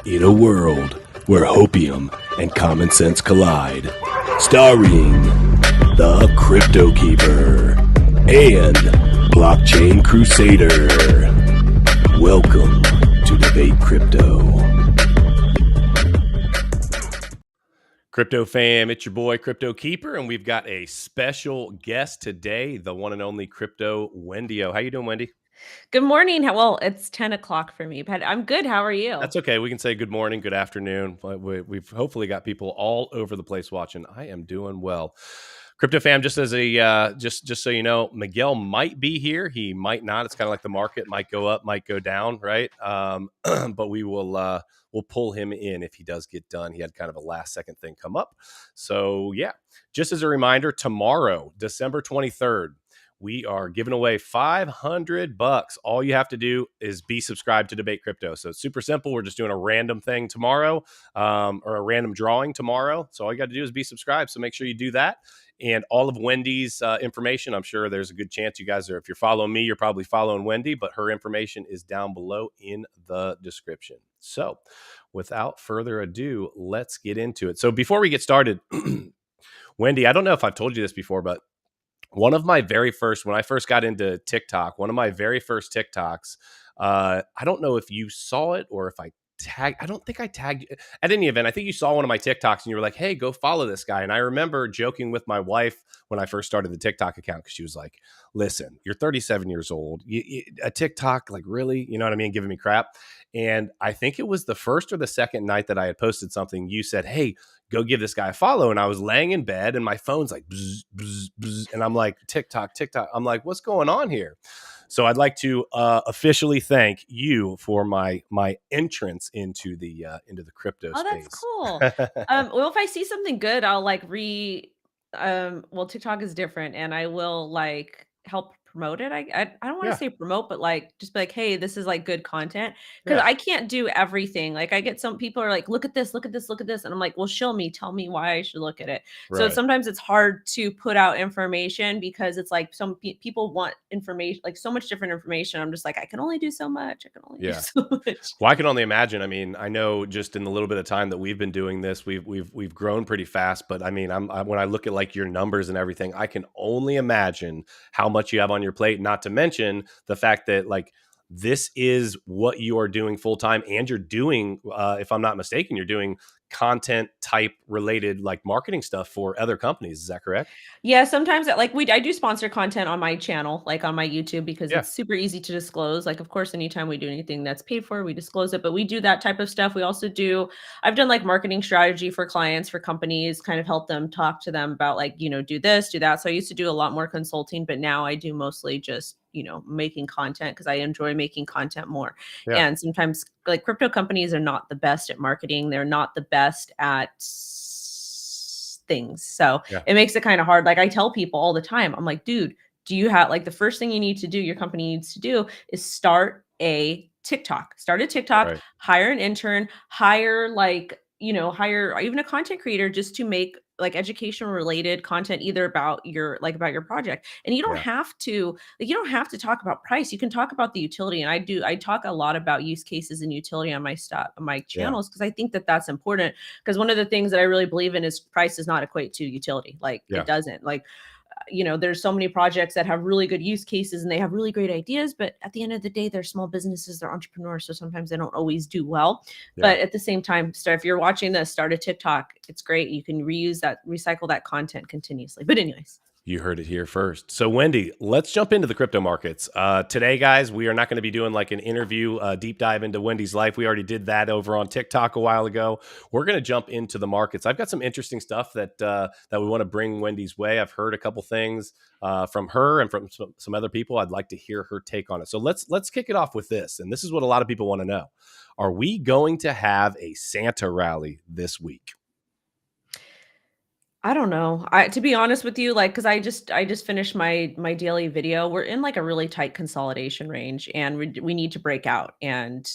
In a world where hopium and common sense collide, starring the CryptoKeeper and BlockchainCrusader. Welcome to Debate Crypto. Crypto fam, it's your boy CryptoKeeper, and we've got a special guest today, the one and only Crypto Wendyo. How you doing, Wendy? Good morning. Well, it's 10 o'clock for me, but I'm good. How are you? That's okay. We can say good morning, good afternoon. We've hopefully got people all over the place watching. I am doing well. Crypto fam, just as a just so you know, Miguel might be here. He might not. It's kind of like the market might go up, might go down, right? But we'll pull him in if he does get done. He had kind of a last second thing come up. So yeah, just as a reminder, tomorrow, December 23rd, we are giving away $500. All you have to do is be subscribed to Debate Crypto. So it's super simple. We're just doing a random thing tomorrow, or a random drawing tomorrow. So all you got to do is be subscribed. So make sure you do that. And all of Wendy's information, I'm sure there's a good chance you guys are, if you're following me, you're probably following Wendy, but her information is down below in the description. So without further ado, let's get into it. So before we get started, Wendy, I don't know if I've told you this before, but one of my very first, when I first got into TikTok, one of my very first TikToks, I don't know if you saw it or if I don't think I tagged you. At any event, I think you saw one of my TikToks and you were like, hey, go follow this guy. And I remember joking with my wife when I first started the TikTok account because she was like, listen, you're 37 years old. A TikTok, like really? You know what I mean? Giving me crap. And I think it was the first or the second night that I had posted something. You said, hey, go give this guy a follow. And I was laying in bed and my phone's like, bzz, bzz, bzz, and I'm like, TikTok. I'm like, what's going on here? So I'd like to officially thank you for my entrance into the crypto Oh, that's space. cool. Well, if I see something good, I'll like well, TikTok is different and I will like help promote it. I don't want to Yeah, say promote, but like just be like, hey, this is like good content. Because yeah, I can't do everything. Like I get some people are like, look at this, look at this, look at this. And I'm like, well, show me, tell me why I should look at it. So right. sometimes it's hard to put out information because it's like some people want information, like so much different information. I'm just like, I can only do so much. I can only do Yeah. so much. Well, I can only imagine. I mean, I know just in the little bit of time that we've been doing this, we've grown pretty fast. But I mean, when I look at like your numbers and everything, I can only imagine how much you have on your plate. Not to mention the fact that like this is what you are doing full time, and you're doing, if I'm not mistaken, you're doing content type related like marketing stuff for other companies. Is that correct? Yeah, sometimes I do sponsor content on my channel, like on my YouTube, because Yeah. it's super easy to disclose. Like, of course, anytime we do anything that's paid for, we disclose it, but we do that type of stuff. I've done like marketing strategy for clients, for companies, kind of help them talk to them about like, do this, do that. So I used to do a lot more consulting, but now I do mostly just, making content because I enjoy making content more. Yeah. And sometimes like crypto companies are not the best at marketing. They're not the best at things. So Yeah. it makes it kind of hard. Like I tell people all the time, I'm like, dude, do you have like the first thing you need to do, your company needs to do is start a TikTok, Right. hire an intern, hire even a content creator just to make like education related content either about your project. And Yeah. you don't have to talk about price. You can talk about the utility. And I talk a lot about use cases and utility on my Yeah. channels because I think that that's important because one of the things that I really believe in is price does not equate to utility. Like Yeah. it doesn't. Like there's so many projects that have really good use cases and they have really great ideas, but at the end of the day, they're small businesses, they're entrepreneurs, so sometimes they don't always do well. Yeah. But at the same time, if you're watching this, start a TikTok. It's great. You can recycle that content continuously. But anyways. You heard it here first. So, Wendy, let's jump into the crypto markets. Today, guys, we are not going to be doing like an interview, deep dive into Wendy's life. We already did that over on TikTok a while ago. We're going to jump into the markets. I've got some interesting stuff that we want to bring Wendy's way. I've heard a couple things from her and from some other people. I'd like to hear her take on it. So let's kick it off with this. And this is what a lot of people want to know. Are we going to have a Santa rally this week? I don't know. To be honest with you, like, cause I just finished my daily video. We're in like a really tight consolidation range and we need to break out. And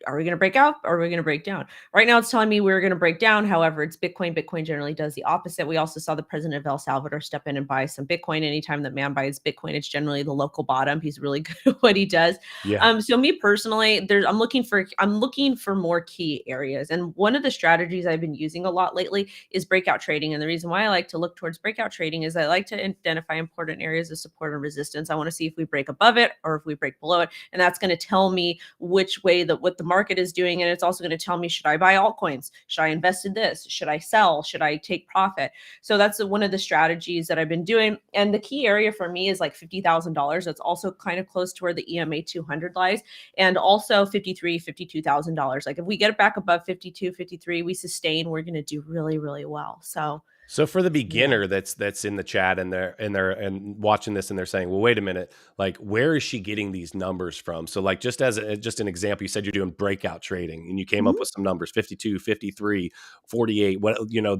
are we going to break out or are we going to break down? Right now, it's telling me we're going to break down. However, it's Bitcoin. Bitcoin generally does the opposite. We also saw the president of El Salvador step in and buy some Bitcoin. Anytime that man buys Bitcoin, it's generally the local bottom. He's really good at what he does. Yeah. So me personally, I'm looking for more key areas. And one of the strategies I've been using a lot lately is breakout trading. And the reason why I like to look towards breakout trading is I like to identify important areas of support and resistance. I want to see if we break above it or if we break below it. And that's going to tell me which way what the market is doing. And it's also going to tell me, should I buy altcoins? Should I invest in this? Should I sell? Should I take profit? So that's one of the strategies that I've been doing. And the key area for me is like $50,000. That's also kind of close to where the EMA 200 lies. And also $52,000. Like if we get it back above 52, 53, we sustain, we're going to do really, really well. So for the beginner that's in the chat and they're watching this and they're saying, well, wait a minute, like where is she getting these numbers from? So like just an example, you said you're doing breakout trading and you came up with some numbers, 52, 53, 48,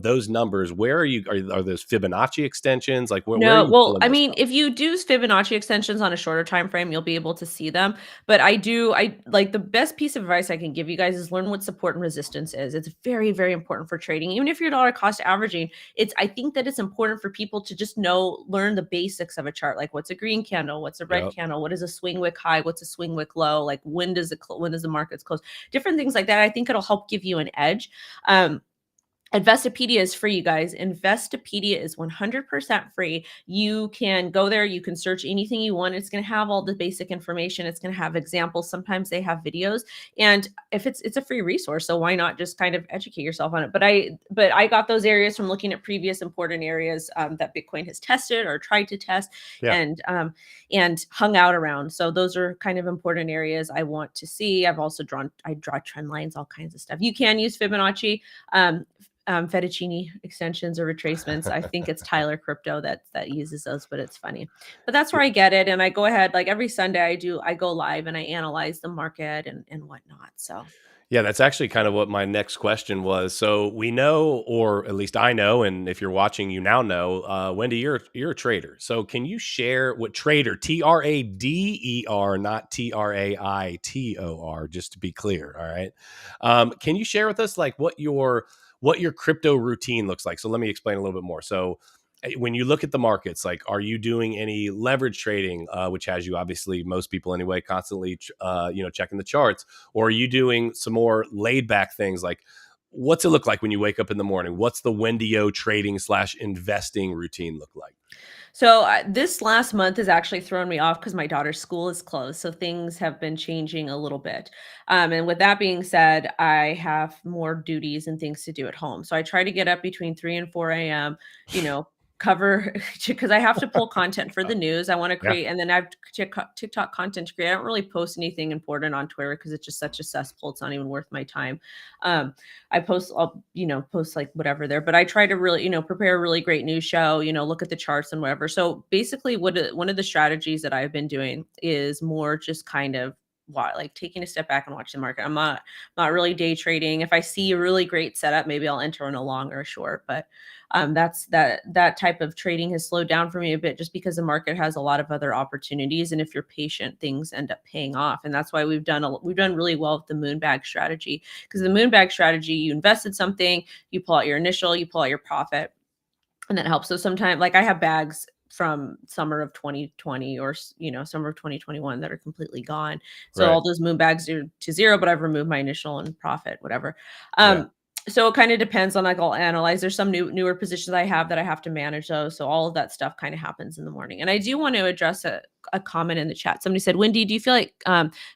those numbers, where are you, are those Fibonacci extensions? Like where are No, you well, pulling I this mean, from? if you do Fibonacci extensions on a shorter time frame, you'll be able to see them. But I like the best piece of advice I can give you guys is learn what support and resistance is. It's very, very important for trading. Even if you're dollar cost averaging, I think that it's important for people to just learn the basics of a chart. Like what's a green candle, what's a red Yep. candle, what is a swing wick high, what's a swing wick low, like when does the markets close, different things like that. I think it'll help give you an edge. Investopedia is free, you guys. Investopedia is 100% free. You can go there. You can search anything you want. It's going to have all the basic information. It's going to have examples. Sometimes they have videos. And if it's a free resource, so why not just kind of educate yourself on it? But I got those areas from looking at previous important areas that Bitcoin has tested or tried to test Yeah. and hung out around. So those are kind of important areas I want to see. I draw trend lines, all kinds of stuff. You can use Fibonacci. Fettuccine extensions or retracements. I think it's Tyler Crypto that uses those, but it's funny. But that's where I get it. And I go ahead, like every Sunday I go live and I analyze the market and whatnot. So Yeah, that's actually kind of what my next question was. So we know, or at least I know, and if you're watching, you now know, Wendy, you're a trader. So can you share what trader, TRADER, not TRAITOR, just to be clear. All right. Can you share with us like what your crypto routine looks like? So let me explain a little bit more. So when you look at the markets, like, are you doing any leverage trading, which has you obviously, most people anyway, constantly, checking the charts, or are you doing some more laid back things? Like, what's it look like when you wake up in the morning? What's the Wendyo trading / investing routine look like? So this last month has actually thrown me off because my daughter's school is closed. So things have been changing a little bit. And with that being said, I have more duties and things to do at home. So I try to get up between 3 and 4 a.m., cover because I have to pull content for the news. I want to Yeah. create, and then I have TikTok content to create. I don't really post anything important on Twitter because it's just such a cesspool. It's not even worth my time. I'll post like whatever there, but I try to really, prepare a really great news show, look at the charts and whatever. So basically one of the strategies that I've been doing is more just kind of like taking a step back and watch the market. I'm not really day trading. If I see a really great setup, maybe I'll enter in a long or a short, but that type of trading has slowed down for me a bit just because the market has a lot of other opportunities. And if you're patient, things end up paying off. And that's why we've done really well with the moon bag strategy, because the moon bag strategy, you invested something, you pull out your initial, you pull out your profit, and that helps. So sometimes, like I have bags from summer of 2020 or summer of 2021 that are completely gone. So Right. all those moon bags are to zero, but I've removed my initial and profit, whatever. Yeah. So it kind of depends on, like, I'll analyze. There's some newer positions I have that I have to manage those. So all of that stuff kind of happens in the morning. And I do want to address a comment in the chat. Somebody said, Wendy, do you feel like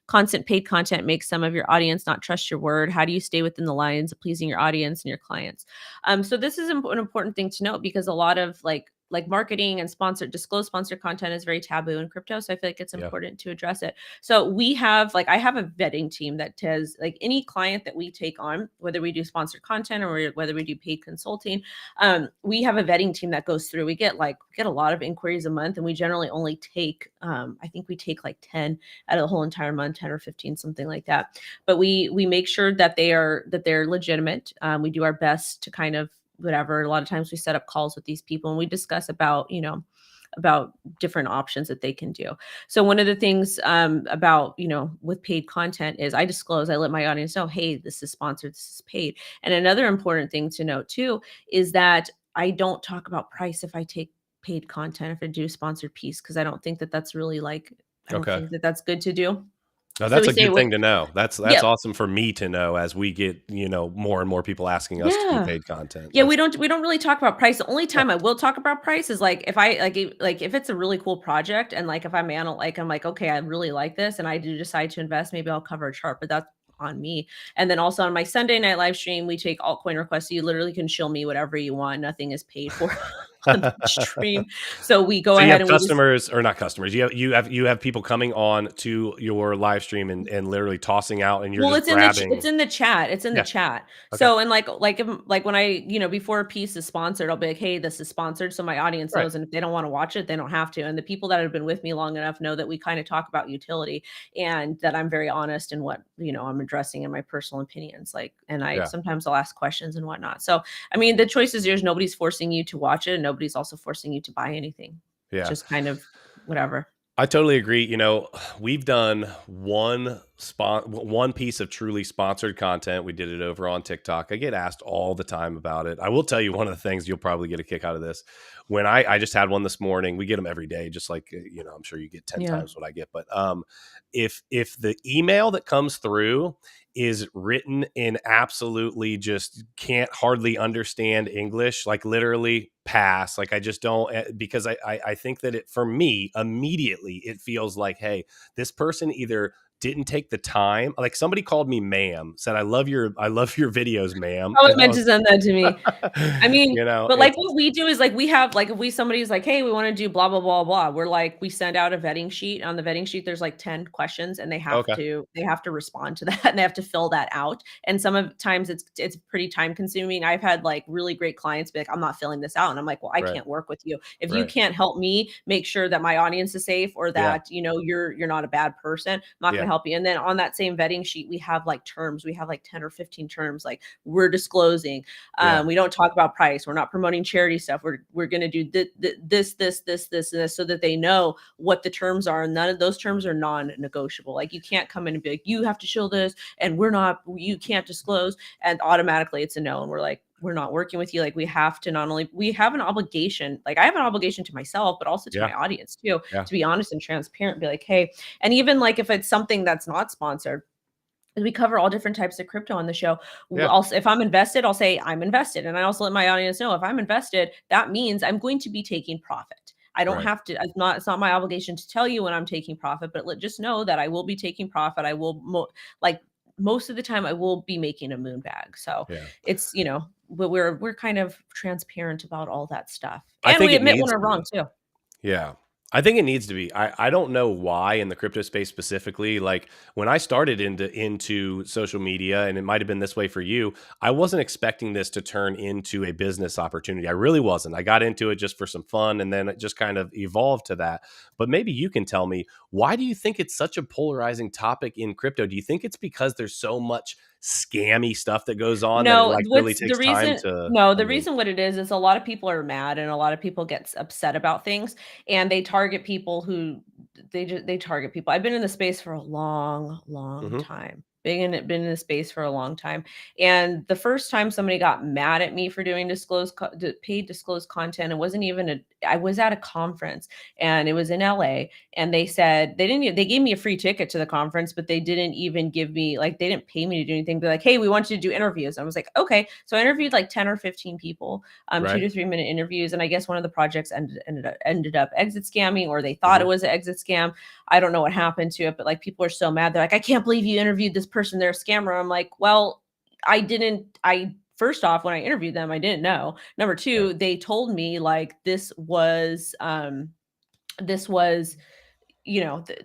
constant paid content makes some of your audience not trust your word? How do you stay within the lines of pleasing your audience and your clients? So this is an important thing to note, because a lot of like marketing and disclosed sponsored content is very taboo in crypto. So I feel like it's Yeah. important to address it. So I have a vetting team that does, like, any client that we take on, whether we do sponsored content or whether we do paid consulting, we have a vetting team that goes through. We get a lot of inquiries a month, and we generally only take, I think we take like 10 out of the whole entire month, 10 or 15, something like that. But we make sure that they're legitimate. We do our best to kind of whatever. A lot of times we set up calls with these people and we discuss about, about different options that they can do. So one of the things about, with paid content is I disclose, I let my audience know, hey, this is sponsored, this is paid. And another important thing to note too is that I don't talk about price if I take paid content, if I do sponsored piece, because I don't think that that's really like, I don't Okay. think that that's good to do. No, So that's we a say, good thing to know. That's yeah, awesome for me to know as we get, more and more people asking us to do yeah. paid content. Yeah, we don't really talk about price. The only time I will talk about price is like if I like if it's a really cool project and like if I'm like, okay, I really like this and I do decide to invest, maybe I'll cover a chart, but that's on me. And then also on my Sunday night live stream, we take altcoin requests. So you literally can shill me whatever you want. Nothing is paid for on the stream. So we go So you ahead have and we just customers or not customers, you have people coming on to your live stream and literally tossing out and you're well, just it's grabbing. in the chat. It's in the Yeah. chat. Okay. So, and like when I, before a piece is sponsored, I'll be like, "Hey, this is sponsored." So my audience Right. knows, and if they don't want to watch it, they don't have to. And the people that have been with me long enough know that we kind of talk about utility and that I'm very honest in what, I'm addressing in my personal opinions. Like, and I Yeah. sometimes I'll ask questions and whatnot. So, I mean, the choice is yours. Nobody's forcing you to watch it, and nobody's also forcing you to buy anything. It's Yeah. just kind of whatever. I totally agree. We've done one piece of truly sponsored content. We did it over on TikTok. I get asked all the time about it. I will tell you one of the things you'll probably get a kick out of this. When I just had one this morning, we get them every day, just like I'm sure you get 10 Yeah. times what I get. But if the email that comes through is written in absolutely just can't hardly understand English, like literally pass. Like I just don't because I think that it for me immediately it feels like, hey, this person either didn't take the time. Like somebody called me ma'am, said I love your videos, ma'am. I was And I meant was to send that to me. I mean, but like it's what we do is like we have like if we somebody's like, hey, we want to do blah blah blah blah. We're like we send out a vetting sheet. On the vetting sheet, there's like 10 questions and okay. they have to respond to that and they have to fill that out. And some of times it's pretty time consuming. I've had like really great clients be like, I'm not filling this out. And I'm like, well, I Right. can't work with you. If you Right. can't help me make sure that my audience is safe or Yeah. that you're not a bad person, I'm not Yeah. gonna help you. And then on that same vetting sheet, we have like terms, we have like 10 or 15 terms, like we're disclosing Yeah. we don't talk about price. We're not promoting charity stuff. We're going to do this, and this, so that they know what the terms are. And none of those terms are non-negotiable. Like you can't come in and be like, you have to show this, and you can't disclose, and automatically it's a no. And we're like, we're not working with you. Like we have to not only we have an obligation, like I have an obligation to myself, but also to Yeah. my audience too, Yeah. to be honest and transparent. Be like, hey, and even like if it's something that's not sponsored we cover all different types of crypto on the show. Yeah. Also, if I'm invested, I'll say I'm invested. And I also let my audience know if I'm invested, that means I'm going to be taking profit. I don't Right. have to, it's not my obligation to tell you when I'm taking profit, but just know that I will be taking profit. I will, like most of the time, I will be making a moon bag. So Yeah. it's, but we're kind of transparent about all that stuff. I And think we it admit when needs we're to wrong be. too. Yeah. I think it needs to be. I don't know why in the crypto space specifically. Like when I started into social media, and it might have been this way for you, I wasn't expecting this to turn into a business opportunity. I really wasn't. I got into it just for some fun, and then it just kind of evolved to that. But maybe you can tell me, why do you think it's such a polarizing topic in crypto? Do you think it's because there's so much scammy stuff that goes on that it No, like really what's the takes time reason to, no, I the mean, reason what it is a lot of people are mad and a lot of people get upset about things and they target people who they target people. I've been in the space for a long, long mhm, time. Been in the space for a long time. And the first time somebody got mad at me for doing paid disclosed content, it wasn't even I was at a conference and it was in LA and they said they gave me a free ticket to the conference, but they didn't even give me like they didn't pay me to do anything. They're like, hey, we want you to do interviews. And I was like, okay. So I interviewed like 10 or 15 people, right? 2 to 3 minute interviews. And I guess one of the projects ended up exit scamming or they thought it Mhm, was an exit scam. I don't know what happened to it, but like people are so mad. They're like, I can't believe you interviewed this person, they're a scammer. I'm like, well, I first off, when I interviewed them, I didn't know. Number right, two, they told me like this was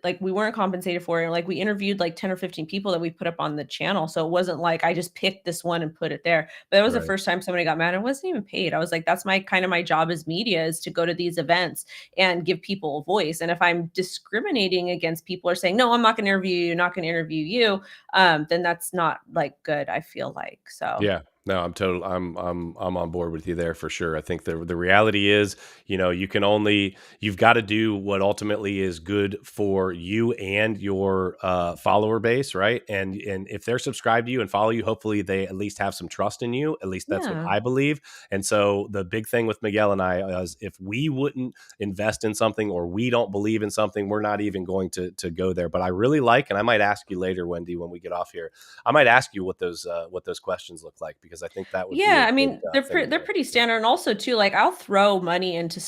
like we weren't compensated for it. Like we interviewed like 10 or 15 people that we put up on the channel. So it wasn't like I just picked this one and put it there. But that was the right. first time somebody got mad. I wasn't even paid. I was like, that's my kind of my job as media is to go to these events and give people a voice. And if I'm discriminating against people or saying, no, I'm not going to interview you, not going to interview you, then that's not like good, I feel like. So Yeah. No, I'm on board with you there for sure. I think the reality is, you can only you've got to do what ultimately is good for you and your follower base, right? And if they're subscribed to you and follow you, hopefully they at least have some trust in you. At least that's what Yeah. I believe. And so the big thing with Miguel and I is if we wouldn't invest in something or we don't believe in something, we're not even going to go there. But I really like, and I might ask you later, Wendy, when we get off here, I might ask you what those questions look like because I think that would be a Yeah, I good mean, thing to they're know. pretty Yeah. standard, and also too, like I'll throw money into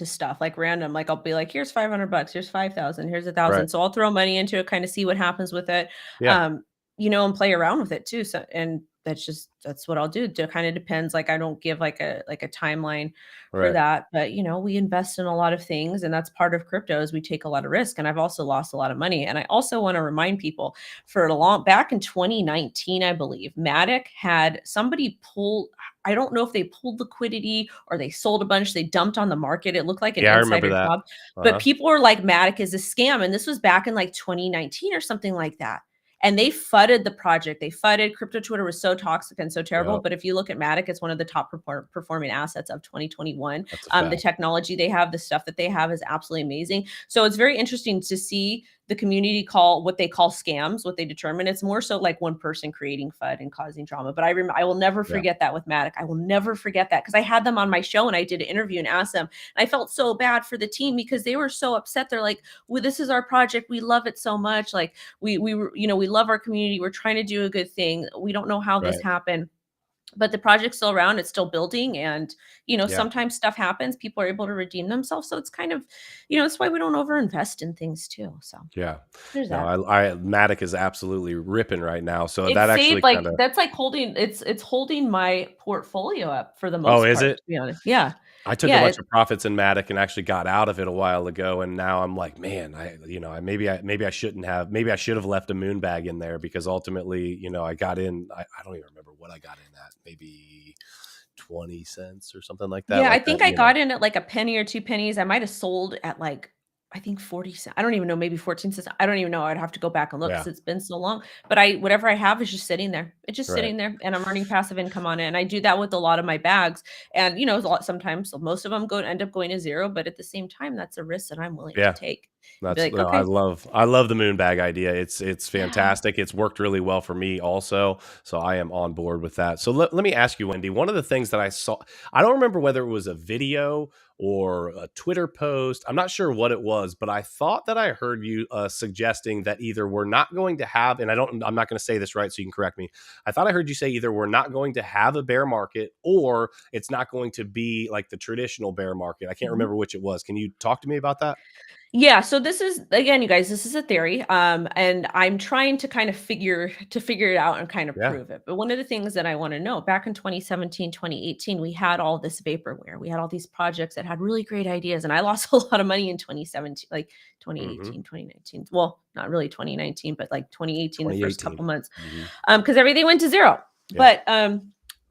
stuff like random. Like I'll be like, here's $500, here's 5,000, here's a Right. thousand. So I'll throw money into it, kind of see what happens with it, Yeah. um, and play around with it too. So, and that's what I'll do. It kind of depends. Like I don't give like a timeline for Right. that, but we invest in a lot of things, and that's part of crypto is we take a lot of risk. And I've also lost a lot of money. And I also want to remind people for a long back in 2019, I believe, Matic had somebody pull. I don't know if they pulled liquidity or they sold a bunch, they dumped on the market. It looked like an Yeah, I remember insider that. job, but Uh-huh. people were like, Matic is a scam. And this was back in like 2019 or something like that. And they fudded the project. They fudded. Crypto Twitter was so toxic and so terrible. Yep. But if you look at Matic, it's one of the top performing assets of 2021. That's a The fact. technology they have, the stuff that they have is absolutely amazing. So it's very interesting to see the community call what they call scams, what they determine. It's more so like one person creating FUD and causing drama. But I will never Yeah. forget that with Matic. I will never forget that because I had them on my show and I did an interview and asked them. And I felt so bad for the team because they were so upset. They're like, well, this is our project. We love it so much. Like we love our community. We're trying to do a good thing. We don't know how this Right. happened, but the project's still around, it's still building, and Yeah. sometimes stuff happens, people are able to redeem themselves, so it's kind of that's why we don't overinvest in things too. So Yeah. there's No, that. I Matic is absolutely ripping right now. So It that saved actually like kind of that's like holding it's holding my portfolio up for the Oh, most is part, it? to be honest. Yeah. I took a Yeah, bunch of profits in Matic and actually got out of it a while ago, and now I'm like, man, maybe I shouldn't have. Maybe I should have left a moon bag in there because ultimately, I got in. I don't even remember what I got in at. Maybe 20 cents or something like that. yeah, I Like that, think I got in at like a penny or 2 pennies. I might have sold at like, I think 40 cents. I don't even know, maybe 14 cents. I don't even know. I'd have to go back and look Yeah. because it's been so long. But whatever I have is just sitting there. It's just Right. sitting there and I'm earning passive income on it. And I do that with a lot of my bags. And sometimes most of them end up going to zero, but at the same time, that's a risk that I'm willing to Yeah. take and be That's like, no, okay, I love the moon bag idea. It's yeah. fantastic. It's worked really well for me also. So I am on board with that. So let me ask you, Wendy, one of the things that I saw, I don't remember whether it was a video or a Twitter post. I'm not sure what it was, but I thought that I heard you suggesting that either we're not going to have, and I'm not going to say this right, so you can correct me. I thought I heard you say either we're not going to have a bear market or it's not going to be like the traditional bear market. I can't Mhm. remember which it was. Can you talk to me about that? Yeah, so this is again, you guys, this is a theory, and I'm trying to kind of figure it out and kind of Yeah. prove it. But one of the things that I want to know, back in 2017, 2018, we had all this vaporware. We had all these projects that had really great ideas, and I lost a lot of money in 2017, like Hmm. 2018, 2019. Well, not really 2019, but like 2018, the first 2018. couple months, Hmm. because everything went to zero. Yeah.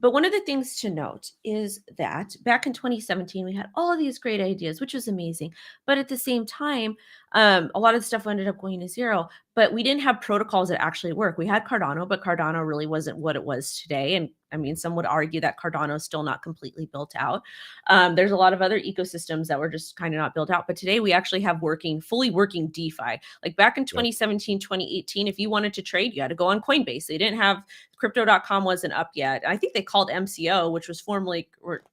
But one of the things to note is that back in 2017, we had all of these great ideas, which was amazing. But at the same time, a lot of the stuff ended up going to zero. But we didn't have protocols that actually work. We had Cardano, but Cardano really wasn't what it was today. And I mean, some would argue that Cardano is still not completely built out. There's a lot of other ecosystems that were just kind of not built out. But today we actually have fully working DeFi. Like back in Yep. 2017, 2018, if you wanted to trade, you had to go on Coinbase. They didn't have crypto.com wasn't up yet. I think they called MCO, which was formerly or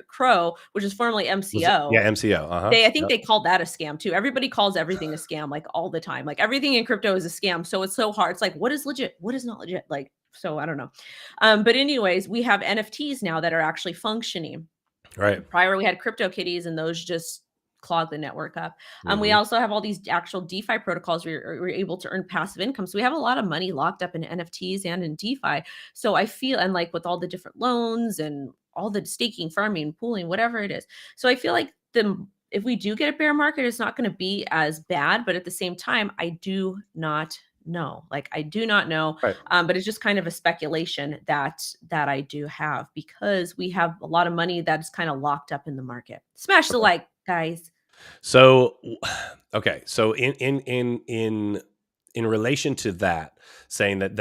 Crow, which is formerly Was it? Yeah. MCO. MCO. Uh huh. I think Yep. they called that a scam too. Everybody calls everything a scam like all the time. Like everything in crypto is a scam. So it's so hard. It's like what is legit? What is not legit? Like so I don't know. But anyways, we have NFTs now that are actually functioning. Right. Prior, we had crypto kitties, and those just clog the network up. We Hmm. also have all these actual DeFi protocols where we're able to earn passive income. So we have a lot of money locked up in NFTs and in DeFi. So I feel, and like with all the different loans and all the staking, farming, pooling, whatever it is. So I feel like if we do get a bear market, it's not going to be as bad. But at the same time, I do not know. Like I do not know, Right. but it's just kind of a speculation that I do have because we have a lot of money that's kind of locked up in the market. Smash the Okay. like, guys. So, okay. So in relation to that. saying that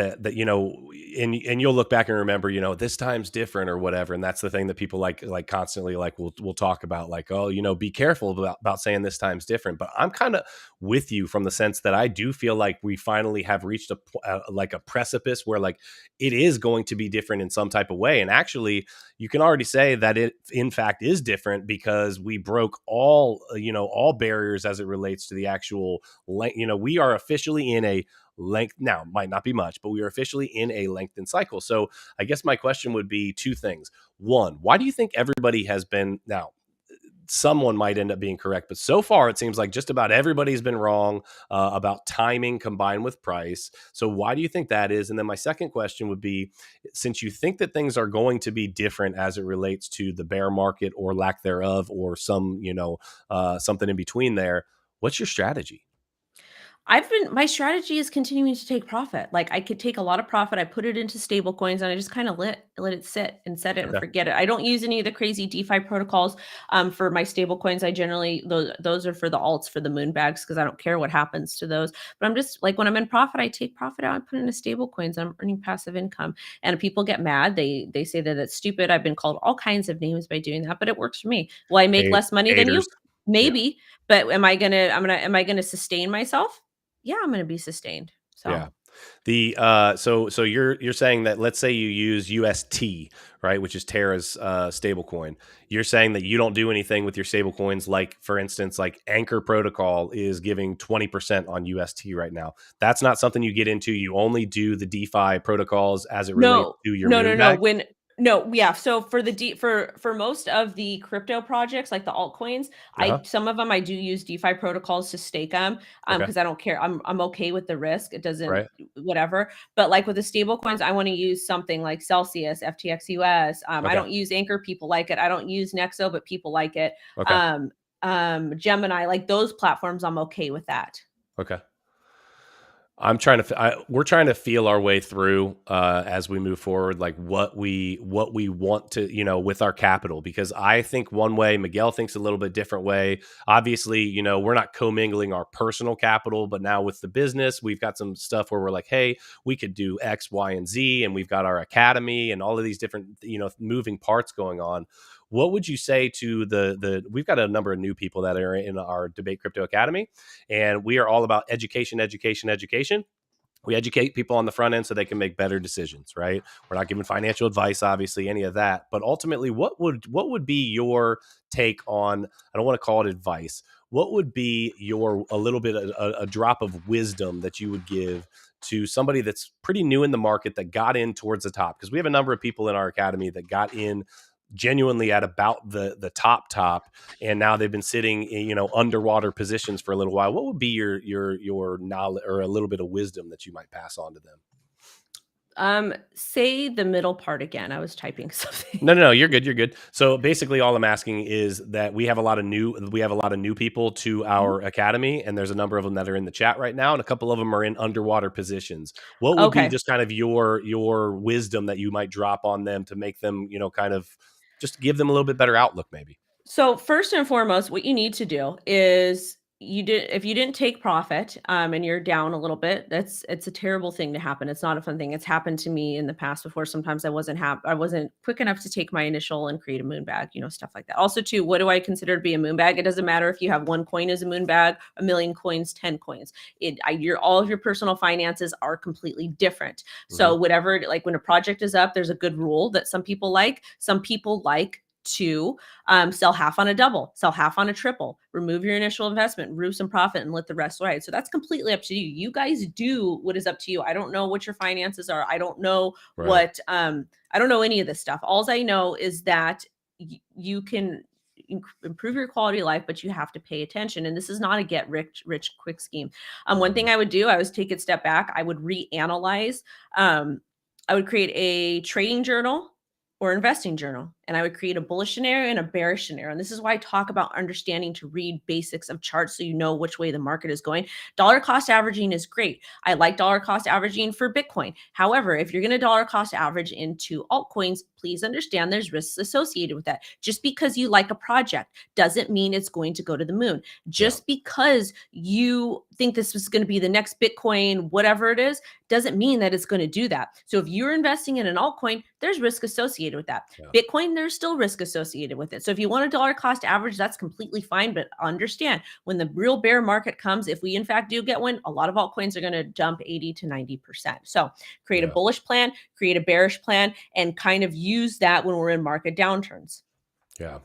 and you'll look back and remember, this time's different or whatever, and that's the thing that people like constantly like we'll talk about, like, oh, be careful about saying this time's different. But I'm kind of with you from the sense that I do feel like we finally have reached like a precipice where like it is going to be different in some type of way, and actually you can already say that it in fact is different because we broke all barriers as it relates to the actual length. We are officially in a length now, might not be much, but we are officially in a lengthened cycle. So I guess my question would be two things. One, why do you think everybody has been, now someone might end up being correct, but so far it seems like just about everybody's been wrong about timing combined with price. So why do you think that is? And then my second question would be, since you think that things are going to be different as it relates to the bear market or lack thereof, or something in between there, what's your strategy? My strategy is continuing to take profit. Like, I could take a lot of profit, I put it into stable coins, and I just kind of let it sit and set it and Okay. forget it. I don't use any of the crazy DeFi protocols for my stable coins. I generally, those are for the alts, for the moon bags, because I don't care what happens to those. But I'm just like, when I'm in profit, I take profit out and put it into stable coins. I'm earning passive income. And people get mad. They say that it's stupid. I've been called all kinds of names by doing that, but it works for me. Will I make less money than you? Haters. Yeah. Maybe. But am I gonna sustain myself? Yeah, I'm gonna be sustained. So Yeah. So you're saying that, let's say you use UST, right, which is Terra's stable coin. You're saying that you don't do anything with your stable coins, like for instance, like Anchor Protocol is giving 20% on UST right now. That's not something you get into. You only do the DeFi protocols as it relates no, to your no, no, moon no. bag. When no, yeah. So for for most of the crypto projects, like the altcoins, I Uh-huh. some of them I do use DeFi protocols to stake them Okay. because I don't care. I'm okay with the risk. It doesn't Right. whatever. But like with the stable coins, I want to use something like Celsius, FTX US. I Okay. don't use Anchor. People like it. I don't use Nexo, but people like it. Okay. Um, Gemini, like those platforms, I'm okay with that. Okay. We're trying to feel our way through as we move forward, like what we want to, with our capital, because I think one way, Miguel thinks a little bit different way. Obviously, we're not commingling our personal capital, but now with the business, we've got some stuff where we're like, hey, we could do X, Y, and Z, and we've got our academy and all of these different, moving parts going on. What would you say to we've got a number of new people that are in our Debate Crypto Academy, and we are all about education, education, education. We educate people on the front end so they can make better decisions, right? We're not giving financial advice, obviously, any of that. But ultimately, what would be your take on, I don't want to call it advice, what would be a little bit a drop of wisdom that you would give to somebody that's pretty new in the market that got in towards the top? Because we have a number of people in our academy that got in genuinely at about the top, and now they've been sitting in, underwater positions for a little while. What would be your knowledge or a little bit of wisdom that you might pass on to them? Say the middle part again. I was typing something. No, you're good. You're good. So basically, all I'm asking is that we have a lot of new people to Mhm. our academy, and there's a number of them that are in the chat right now, and a couple of them are in underwater positions. What would be Okay. just kind of your wisdom that you might drop on them to make them, kind of just give them a little bit better outlook, maybe? So first and foremost, what you need to do is if you didn't take profit and you're down a little bit, it's a terrible thing to happen. It's not a fun thing. It's happened to me in the past before. Sometimes I wasn't quick enough to take my initial and create a moon bag, stuff like that. Also, too, what do I consider to be a moon bag? It doesn't matter if you have one coin as a moon bag, a million coins, 10 coins. All of your personal finances are completely different. Hmm. So whatever, like when a project is up, there's a good rule that some people like. Some people like to sell half on a double, sell half on a triple, remove your initial investment, remove some profit, and let the rest ride. So that's completely up to you. You guys do what is up to you. I don't know what your finances are. I don't know Right. I don't know any of this stuff. All I know is that you can improve your quality of life, but you have to pay attention. And this is not a get rich quick scheme. One Mhm. thing I would do, I would take a step back. I would reanalyze. I would create a trading journal or investing journal. and I would create a bullish scenario and a bearish scenario. And this is why I talk about understanding to read basics of charts so you know which way the market is going. Dollar cost averaging is great. I like dollar cost averaging for Bitcoin. However, if you're going to dollar cost average into altcoins, please understand there's risks associated with that. Just because you like a project doesn't mean it's going to go to the moon. Yeah. Just because you think this is going to be the next Bitcoin, whatever it is, doesn't mean that it's going to do that. So if you're investing in an altcoin, there's risk associated with that. Yeah. Bitcoin, there's still risk associated with it. So if you want a dollar cost average, that's completely fine. But understand when the real bear market comes, if we in fact do get one, a lot of altcoins are going to jump 80 to 90%. So create a bullish plan, create a bearish plan, and kind of use that when we're in market downturns. Yeah.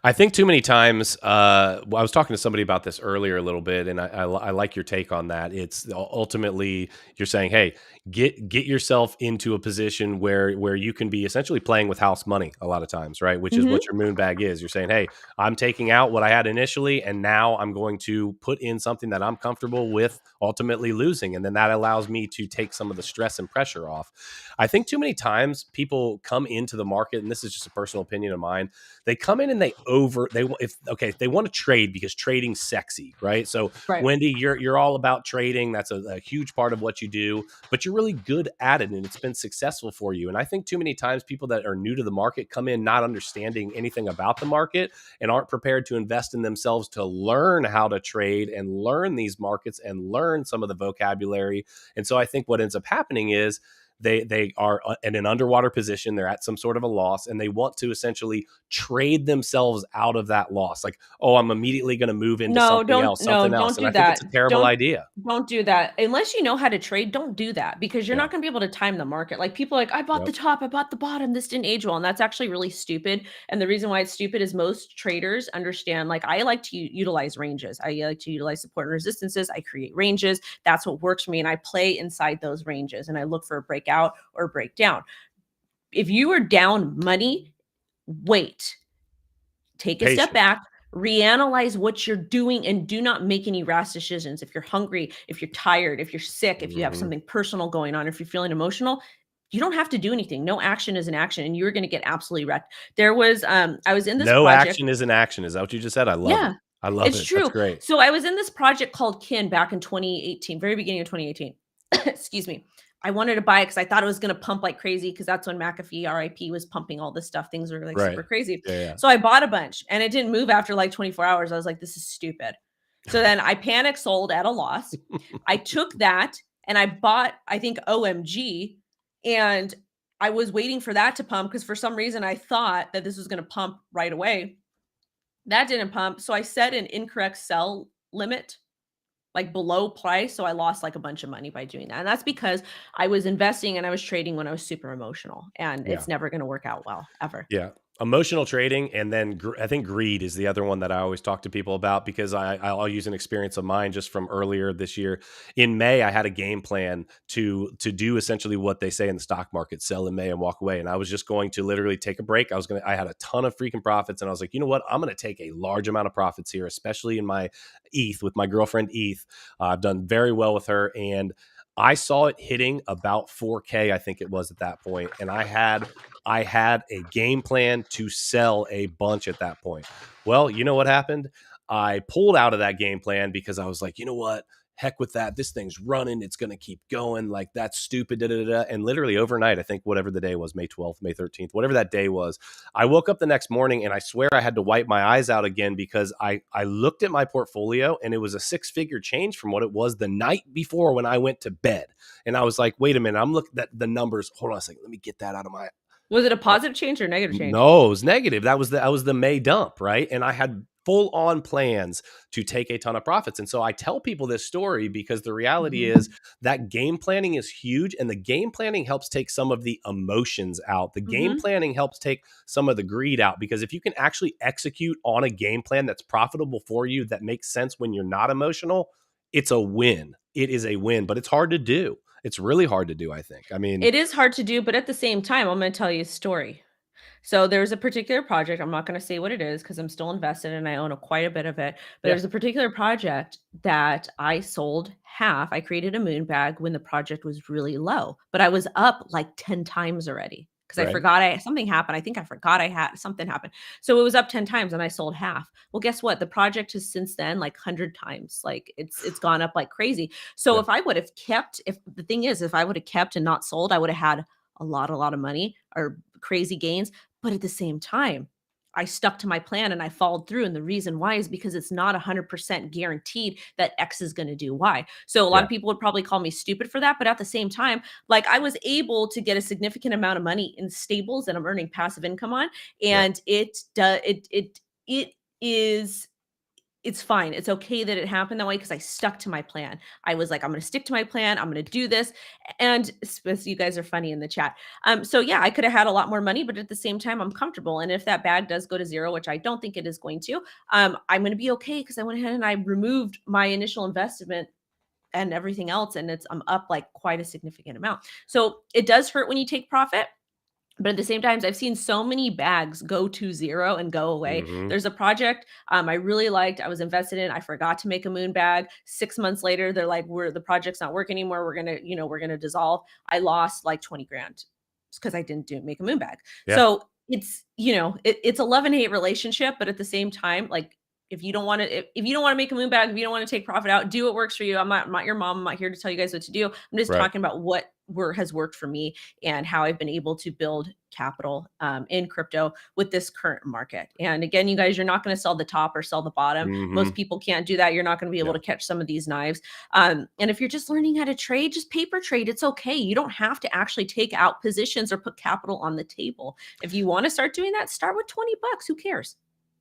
I think too many times, I was talking to somebody about this earlier a little bit, and I like your take on that. It's ultimately you're saying, hey, get yourself into a position where you can be essentially playing with house money a lot of times, right? Which is what your moon bag is. You're saying, hey, I'm taking out what I had initially, and now I'm going to put in something that I'm comfortable with ultimately losing. And then that allows me to take some of the stress and pressure off. I think too many times people come into the market, and this is just a personal opinion of mine, they come in and they want to trade because trading's sexy, right? So Right. Wendy, you're all about trading. That's a huge part of what you do, but you're really good at it and it's been successful for you. And I think too many times people that are new to the market come in not understanding anything about the market and aren't prepared to invest in themselves to learn how to trade and learn these markets and learn some of the vocabulary. And so I think what ends up happening is they are in an underwater position. They're at some sort of a loss, and they want to essentially trade themselves out of that loss. Like, oh, I'm immediately going to move into something else. Don't And do I think it's that. a terrible idea. Don't do that. Unless you know how to trade, don't do that because you're Yeah. not going to be able to time the market. Like people are like, I bought the Yep. top, I bought the bottom, this didn't age well. And that's actually really stupid. And the reason why it's stupid is most traders understand, like I like to utilize ranges. I like to utilize support and resistances. I create ranges. That's what works for me. And I play inside those ranges and I look for a breakout or a breakdown. If you are down money, wait, take a step Patience. back, reanalyze what you're doing, and do not make any rash decisions. If you're hungry, if you're tired, if you're sick, if you have Mhm. something personal going on, if you're feeling emotional, you don't have to do anything. No action is an action, and you're going to get absolutely wrecked. There was, I was in this No project. action is an action. Is that what you just said? I love it. Yeah, I love it's it. That's true. great. So I was in this project called Kin back in 2018, very beginning of 2018. Excuse me. I wanted to buy it because I thought it was going to pump like crazy because that's when McAfee RIP was pumping all this stuff. Things were like Right. super crazy. Yeah. Yeah. So I bought a bunch and it didn't move after like 24 hours. I was like, this is stupid. So then I panic sold at a loss. I took that and I bought, I think, OMG. And I was waiting for that to pump because for some reason I thought that this was going to pump right away. That didn't pump. So I set an incorrect sell limit, like below price. So I lost like a bunch of money by doing that. And that's because I was investing and I was trading when I was super emotional. And Yeah. it's never going to work out well, ever. Yeah. Emotional trading. And then I think greed is the other one that I always talk to people about because I'll use an experience of mine just from earlier this year. In May, I had a game plan to do essentially what they say in the stock market, sell in May and walk away. And I was just going to literally take a break. I had a ton of freaking profits. And I was like, you know what? I'm going to take a large amount of profits here, especially in my ETH with my girlfriend ETH. I've done very well with her. And I saw it hitting about 4K, I think it was at that point. And I had a game plan to sell a bunch at that point. Well, you know what happened? I pulled out of that game plan because I was like, you know what? Heck with that. This thing's running. It's going to keep going. Like, that's stupid. Da, da, da, da. And literally overnight, I think whatever the day was, May 12th, May 13th, whatever that day was, I woke up the next morning and I swear I had to wipe my eyes out again because I looked at my portfolio and it was a six-figure change from what it was the night before when I went to bed. And I was like, wait a minute. I'm looking at the numbers. Hold on a second. Let me get that out of my Was it a positive change or negative change? no, it was negative. That was the May dump, right? And I had full on plans to take a ton of profits. And so I tell people this story because the reality is that game planning is huge and the game planning helps take some of the emotions out. The game planning helps take some of the greed out because if you can actually execute on a game plan that's profitable for you, that makes sense when you're not emotional, it's a win. It is a win, but it's hard to do. It's really hard to do, I think. I mean, It is hard to do, but at the same time, I'm going to tell you a story. So there's a particular project. I'm not going to say what it is because I'm still invested and I own quite a bit of it. But yeah. there's a particular project that I sold half. I created a moon bag when the project was really low, but I was up like 10 times already. because I Right. forgot something happened. I think I forgot I had something happened. So it was up 10 times and I sold half. Well, guess what? The project has since then like 100 times. Like it's gone up like crazy. So Yeah. if I would have kept, if the thing is, if I would have kept and not sold, I would have had a lot of money or crazy gains. But at the same time, I stuck to my plan and I followed through. And the reason why is because it's not 100% guaranteed that X is going to do Y. So a lot Yeah. of people would probably call me stupid for that. But at the same time, like I was able to get a significant amount of money in stables that I'm earning passive income on. Yeah. And it is it's fine. It's okay that it happened that way because I stuck to my plan. I was like, I'm going to stick to my plan. I'm going to do this. And you guys are funny in the chat. So yeah, I could have had a lot more money, but at the same time, I'm comfortable. And if that bag does go to zero, which I don't think it is going to, I'm going to be okay because I went ahead and I removed my initial investment and everything else, and I'm up like quite a significant amount. So it does hurt when you take profit. But at the same time, I've seen so many bags go to zero and go away. Hmm. There's a project I really liked. I was invested in. I forgot to make a moon bag. 6 months later, they're like, the project's not working anymore. We're gonna dissolve. I lost like 20 grand because I didn't make a moon bag. Yeah. So it's a love-and-hate relationship, but at the same time, like if you don't want to if you don't want to make a moon bag, if you don't want to take profit out, do what works for you. I'm not your mom. I'm not here to tell you guys what to do. I'm just Right. talking about what has worked for me and how I've been able to build capital in crypto with this current market. And again, you guys, you're not going to sell the top or sell the bottom. Hmm. Most people can't do that. You're not going to be able No. to catch some of these knives. And if you're just learning how to trade, just paper trade. It's okay. You don't have to actually take out positions or put capital on the table. If you want to start doing that, start with $20. Who cares?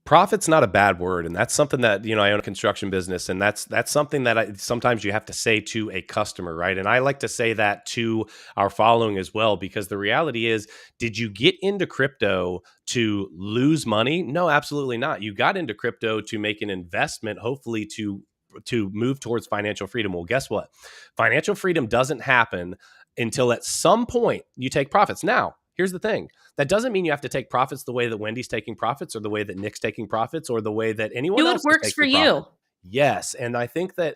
Profit's not a bad word, and that's something that, I own a construction business, and that's something that sometimes you have to say to a customer, right? And I like to say that to our following as well, because the reality is, did you get into crypto to lose money? No, absolutely not. You got into crypto to make an investment, hopefully to move towards financial freedom. Well, guess what? Financial freedom doesn't happen until at some point you take profits. Now, here's the thing. That doesn't mean you have to take profits the way that Wendy's taking profits or the way that Nick's taking profits or the way that anyone Do what else is works for taking you. profits. Yes. And I think that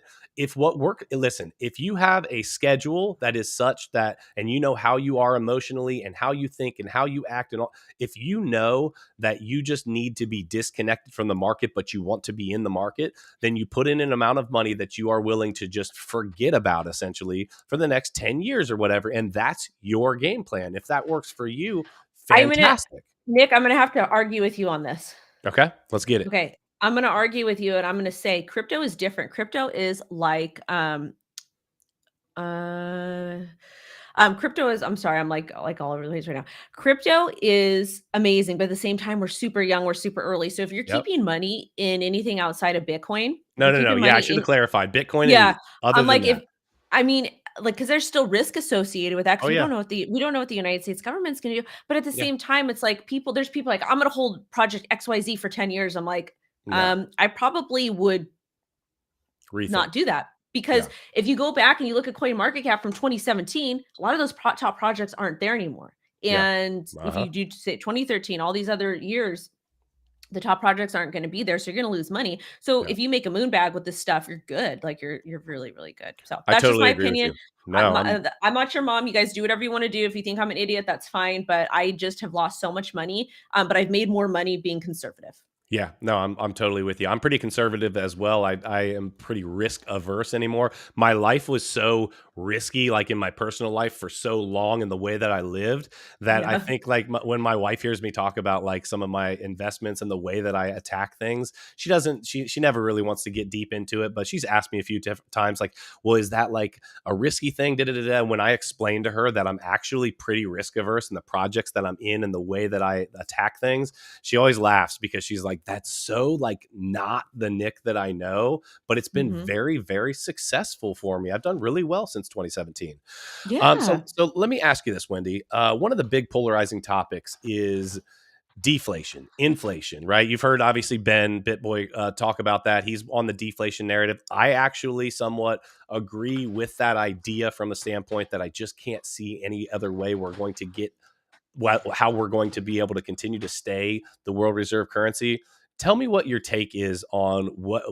listen, if you have a schedule that is such that, and you know how you are emotionally and how you think and how you act and all, if you know that you just need to be disconnected from the market, but you want to be in the market, then you put in an amount of money that you are willing to just forget about essentially for the next 10 years or whatever. And that's your game plan. If that works for you, I'm gonna fantastic. Nick, I'm gonna have to argue with you on this. Okay, let's get it. Okay. I'm going to argue with you and I'm going to say crypto is different. Crypto is like uh crypto is I'm sorry, I'm like all over the place right now. Crypto is amazing, but at the same time we're super young, we're super early. So if you're Yep. keeping money in anything outside of Bitcoin, if No, you're no, no. keeping Yeah, I money should have in clarified Bitcoin and yeah, ETH. Other I'm than like if that. I mean like cuz there's still risk associated with that Oh cuz yeah. we don't know what the United States government's going to do, but at the Yeah. same time it's like there's people like I'm going to hold project XYZ for 10 years. I'm like No. I probably would not Rethink. do that. Because Yeah. if you go back and you look at Coin Market Cap from 2017, a lot of those top projects aren't there anymore. Yeah. And if Uh-huh. you do say 2013, all these other years, the top projects aren't going to be there, so you're going to lose money. So Yeah. if you make a moon bag with this stuff, you're good. Like you're really really good. So I that's just totally my agree with opinion. you. No, I'm not your mom. You guys do whatever you want to do. If you think I'm an idiot, that's fine. But I just have lost so much money. But I've made more money being conservative. yeah, no, I'm totally with you. I'm pretty conservative as well. I am pretty risk averse anymore. My life was so risky, like in my personal life for so long, and the way that I lived, that I Yeah. think like when my wife hears me talk about like some of my investments and the way that I attack things, she doesn't. She never really wants to get deep into it, but she's asked me a few times, like, well, is that like a risky thing? Da, da, da, da. And when I explained to her that I'm actually pretty risk averse in the projects that I'm in and the way that I attack things, she always laughs because she's like, that's so like not the Nick that I know, but it's been Mhm. very, very successful for me. I've done really well since 2017. Yeah. So let me ask you this, Wendy. One of the big polarizing topics is deflation, inflation, right? You've heard obviously Ben Bitboy talk about that. He's on the deflation narrative. I actually somewhat agree with that idea from a standpoint that I just can't see any other way we're going to get how we're going to be able to continue to stay the world reserve currency. Tell me what your take is on what,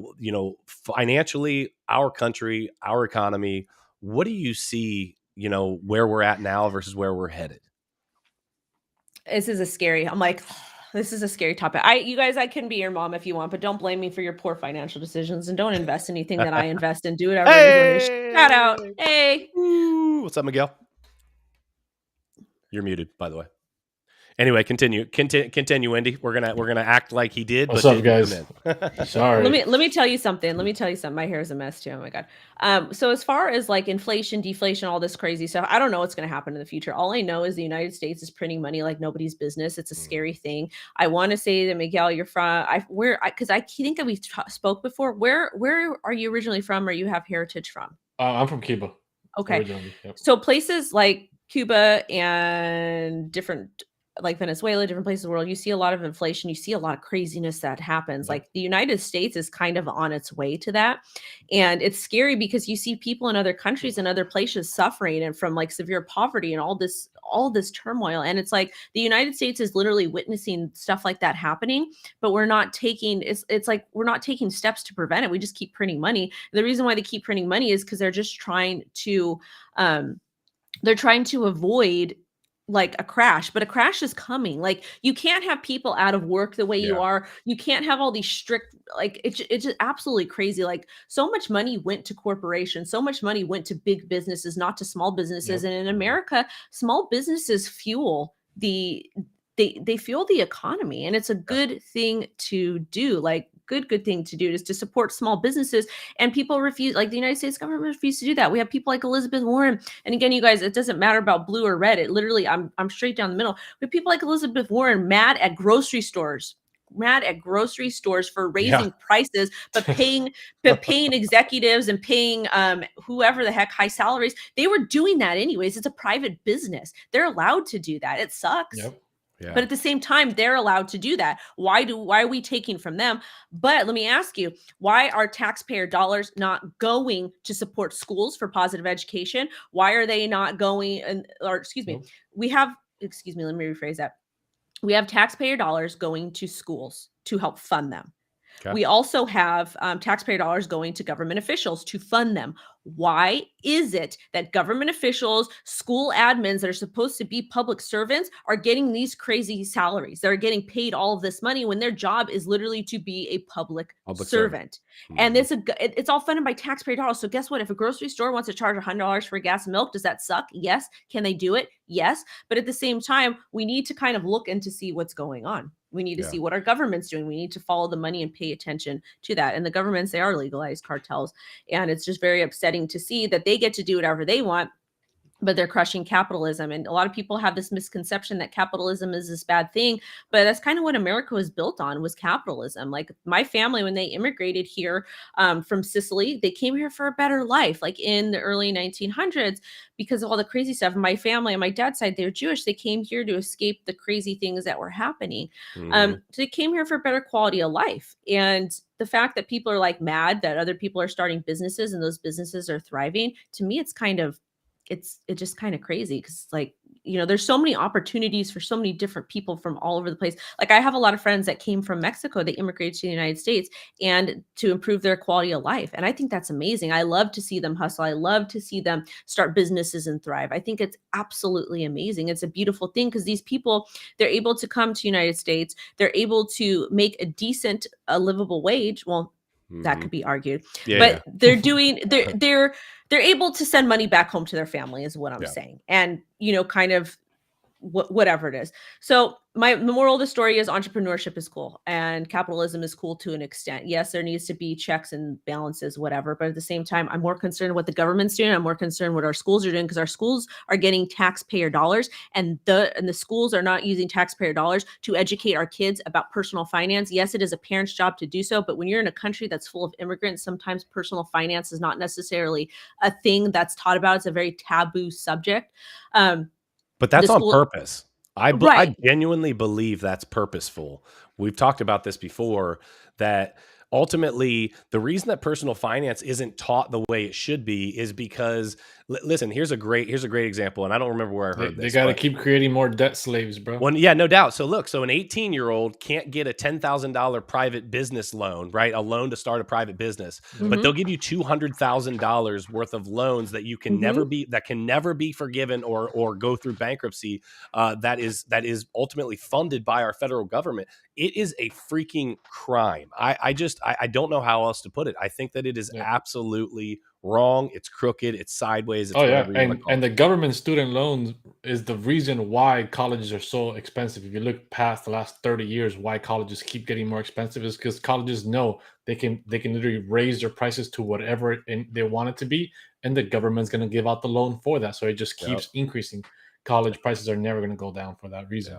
financially, our country, our economy. What do you see, where we're at now versus where we're headed? this is a scary, I'm like, this is a scary topic. You guys, I can be your mom if you want, but don't blame me for your poor financial decisions, and don't invest anything that I invest in. Do whatever it is you want to do. Shout out. Hey! Hey. Woo! What's up, Miguel? You're muted, by the way. Anyway, continue, Wendy. We're gonna act like he did. What's but up, guys? Sorry. Let me tell you something. My hair is a mess too. Oh my god. So as far as like inflation, deflation, all this crazy stuff, I don't know what's going to happen in the future. All I know is the United States is printing money like nobody's business. It's a scary thing. I want to say that, Miguel, you're from because I think that we spoke before. Where are you originally from, or you have heritage from? I'm from Cuba. Okay. Yep. So places like Cuba and different, like Venezuela, different places in the world, you see a lot of inflation. You see a lot of craziness that happens. Yeah. Like the United States is kind of on its way to that. And it's scary because you see people in other countries and other places suffering and from like severe poverty and all this turmoil. And it's like the United States is literally witnessing stuff like that happening, but we're not taking, it's like we're not taking steps to prevent it. We just keep printing money. And the reason why they keep printing money is because they're just trying to avoid like a crash, but a crash is coming. Like you can't have people out of work the way you are. You can't have all these strict, like it's just absolutely crazy. Like so much money went to corporations, so much money went to big businesses, not to small businesses. And in America, small businesses fuel they fuel the economy, and it's a good thing to do. Like good thing to do is to support small businesses, and people refuse, like the United States government refused to do that. We have people like Elizabeth Warren, and again, you guys, it doesn't matter about blue or red. It literally, I'm straight down the middle. We have people like Elizabeth Warren mad at grocery stores for raising prices, but paying executives and paying whoever the heck high salaries. They were doing that anyways. It's a private business. They're allowed to do that. It sucks. Yep. Yeah. But at the same time, they're allowed to do that. Why are we taking from them? But let me ask you, why are taxpayer dollars not going to support schools for positive education? Why are they not going, let me rephrase that. We have taxpayer dollars going to schools to help fund them. Okay. We also have taxpayer dollars going to government officials to fund them. Why is it that government officials, school admins that are supposed to be public servants are getting these crazy salaries? They're getting paid all of this money when their job is literally to be a public servant. And it's all funded by taxpayer dollars. So guess what? If a grocery store wants to charge $100 for gas and milk, does that suck? Yes. Can they do it? Yes. But at the same time, we need to kind of look and to see what's going on. We need to see what our government's doing. We need to follow the money and pay attention to that. And the governments, they are legalized cartels. And it's just very upsetting to see that they get to do whatever they want, but they're crushing capitalism. And a lot of people have this misconception that capitalism is this bad thing, but that's kind of what America was built on, was capitalism. Like my family, when they immigrated here from Sicily, they came here for a better life, like in the early 1900s, because of all the crazy stuff. My family on my dad's side, they're Jewish. They came here to escape the crazy things that were happening. So they came here for better quality of life. And the fact that people are like mad that other people are starting businesses and those businesses are thriving, to me, it's just kind of crazy, because like, there's so many opportunities for so many different people from all over the place. Like I have a lot of friends that came from Mexico. They immigrated to the United States and to improve their quality of life. And I think that's amazing. I love to see them hustle. I love to see them start businesses and thrive. I think it's absolutely amazing. It's a beautiful thing, because these people, they're able to come to the United States. They're able to make a decent, livable wage. Well, that could be argued, but they're able to send money back home to their family, is what I'm saying. And, kind of whatever it is. So the moral of the story is entrepreneurship is cool and capitalism is cool to an extent. Yes, there needs to be checks and balances, whatever. But at the same time, I'm more concerned what the government's doing. I'm more concerned what our schools are doing, because our schools are getting taxpayer dollars, and the schools are not using taxpayer dollars to educate our kids about personal finance. Yes, it is a parent's job to do so. But when you're in a country that's full of immigrants, sometimes personal finance is not necessarily a thing that's taught about. It's a very taboo subject. But that's on purpose. I genuinely believe that's purposeful. We've talked about this before, that ultimately, the reason that personal finance isn't taught the way it should be is because, listen, here's a great example, and I don't remember where I heard They this, got to but keep creating more debt slaves, bro. well, yeah, no doubt. So look, so an 18-year-old can't get a $10,000 private business loan, right? A loan to start a private business, but they'll give you $200,000 worth of loans that can never be forgiven or go through bankruptcy. That is ultimately funded by our federal government. It is a freaking crime. I don't know how else to put it. I think that it is absolutely wrong. It's crooked. It's sideways. It's whatever you want to call and it. the government student loans is the reason why colleges are so expensive. If you look past the last 30 years, why colleges keep getting more expensive is because colleges know they can literally raise their prices to whatever they want it to be, and the government's going to give out the loan for that. So it just keeps increasing. College prices are never going to go down for that reason.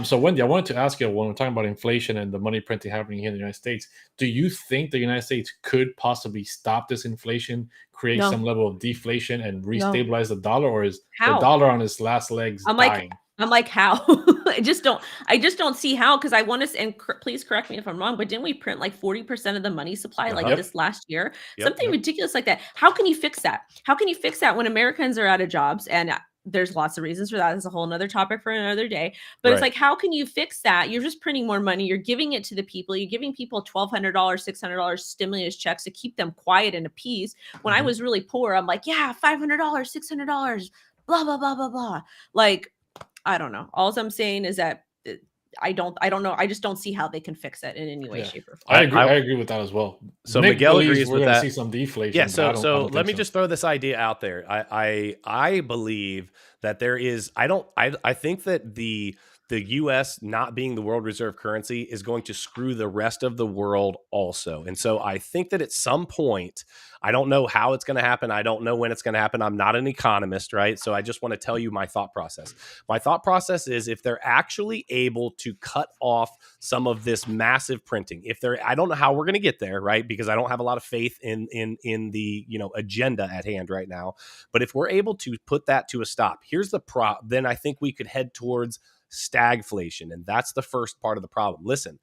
So Wendy, I wanted to ask you, when we're talking about inflation and the money printing happening here in the United States, do you think the United States could possibly stop this inflation, create some level of deflation, and restabilize the dollar, or is the dollar on its last legs dying? I'm like, how? I just don't see how, because I want to, and please correct me if I'm wrong, but didn't we print like 40% of the money supply this last year? Something ridiculous like that. How can you fix that? How can you fix that when Americans are out of jobs? And there's lots of reasons for that. It's a whole nother topic for another day. But it's like, how can you fix that? You're just printing more money. You're giving it to the people. You're giving people $1,200, $600 stimulus checks to keep them quiet and appeased. When I was really poor, I'm like, yeah, $500, $600, blah, blah, blah, blah, blah. Like, I don't know. All I'm saying is that I don't know. I just don't see how they can fix it in any way, shape, or form. I agree with that as well. So Nick Miguel believes agrees we're with going to that. see some deflation. Yeah. So I don't let me think just throw this idea out there. I believe that there is. I think that the U.S. not being the world reserve currency is going to screw the rest of the world also. And so I think that at some point, I don't know how it's going to happen. I don't know when it's going to happen. I'm not an economist, right? So I just want to tell you my thought process. My thought process is, if they're actually able to cut off some of this massive printing, I don't know how we're going to get there, right? Because I don't have a lot of faith in the agenda at hand right now. But if we're able to put that to a stop, here's the then I think we could head towards stagflation. And that's the first part of the problem. Listen,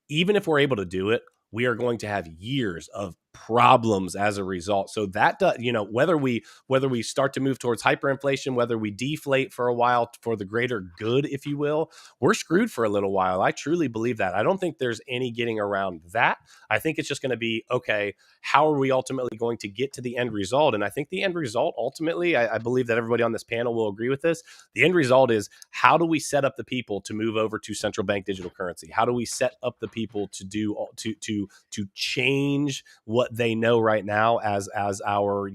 even if we're able to do it, we are going to have years of problems as a result. So that does, whether we start to move towards hyperinflation, whether we deflate for a while for the greater good, if you will, we're screwed for a little while. I truly believe that. I don't think there's any getting around that. I think it's just going to be, okay, how are we ultimately going to get to the end result? And I think the end result, ultimately, I believe that everybody on this panel will agree with this. The end result is, how do we set up the people to move over to central bank digital currency? How do we set up the people to change what they know right now as our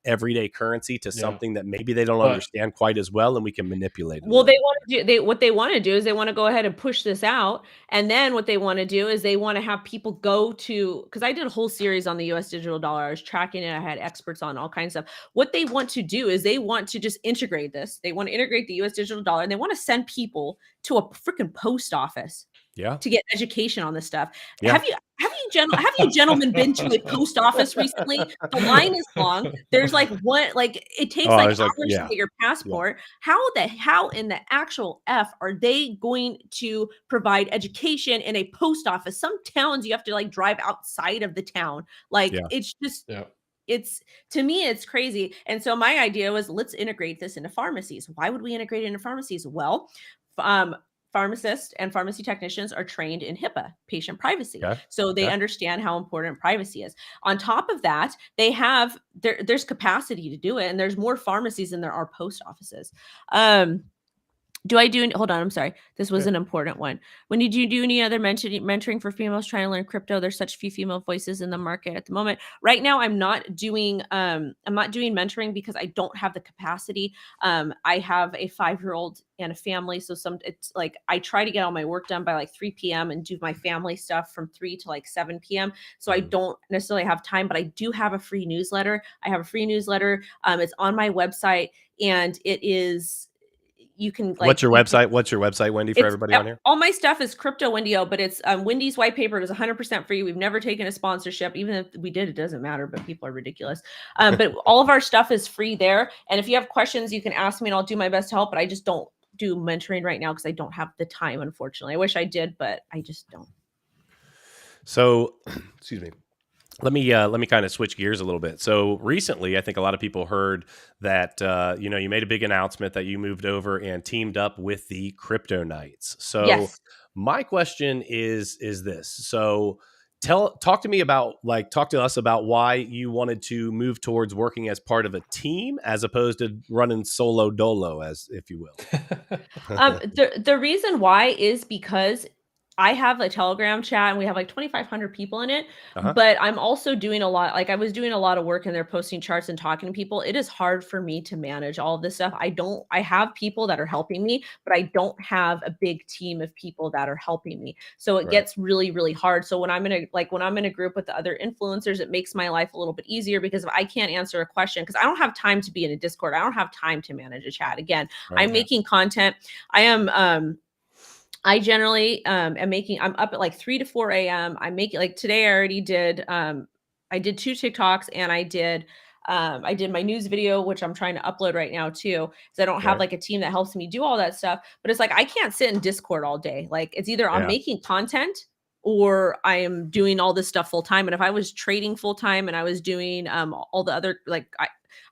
everyday currency to something that maybe they don't understand quite as well, and we can manipulate it? Well, what they want to do is they want to go ahead and push this out, and then what they want to do is they want to have people go to, because I did a whole series on the US digital dollar. I was tracking it. I had experts on all kinds of stuff. What they want to do is they want to just integrate this. They want to integrate the US digital dollar, and they want to send people to a freaking post office to get education on this stuff. Have you gentlemen been to a post office recently? The line is long. There's it takes hours to get your passport. How in the actual F are they going to provide education in a post office? Some towns you have to drive outside of the town. It's just it's, to me, it's crazy. And so my idea was, let's integrate this into pharmacies. Why would we integrate it into pharmacies? Well, pharmacists and pharmacy technicians are trained in HIPAA, patient privacy. So they understand how important privacy is. On top of that, they have, there's capacity to do it. And there's more pharmacies than there are post offices. Hold on, I'm sorry. This was an important one. When did you do any other mentoring for females trying to learn crypto? There's such few female voices in the market at the moment. Right now, I'm not doing mentoring because I don't have the capacity. I have a 5-year-old and a family. So it's like, I try to get all my work done by 3 p.m. and do my family stuff from 3 to 7 p.m. So I don't necessarily have time, but I do have a free newsletter. I have a free newsletter. It's on my website, and it is, you can what's your website, Wendy, for everybody on here? All my stuff is Crypto Wendyo, but it's Wendy's white paper. It is 100% free. We've never taken a sponsorship. Even if we did, it doesn't matter, but people are ridiculous. But all of our stuff is free there. And if you have questions, you can ask me and I'll do my best to help, but I just don't do mentoring right now because I don't have the time, unfortunately. I wish I did, but I just don't. So, excuse me. Let me kind of switch gears a little bit. So recently, I think a lot of people heard that you made a big announcement that you moved over and teamed up with the Crypto Knights. So Yes. my question is this. So talk to us about why you wanted to move towards working as part of a team as opposed to running solo dolo, as if you will. The reason why is because I have a Telegram chat and we have like 2,500 people in it, Uh-huh. but I'm also doing a lot. Like I was doing a lot of work and they're posting charts and talking to people. It is hard for me to manage all of this stuff. I have people that are helping me, but I don't have a big team of people that are helping me. So it Right. gets really, really hard. So when I'm in a group with the other influencers, it makes my life a little bit easier because if I can't answer a question, because I don't have time to be in a Discord, I don't have time to manage a chat. Again, Right. I'm making content. I generally I'm up at like 3 to 4 a.m. I'm making like today I did 2 TikToks and I did my news video, which I'm trying to upload right now too. Because I don't have Okay. like a team that helps me do all that stuff. But it's like I can't sit in Discord all day. Like it's either I'm Yeah. making content or I am doing all this stuff full time. And if I was trading full time and I was doing all the other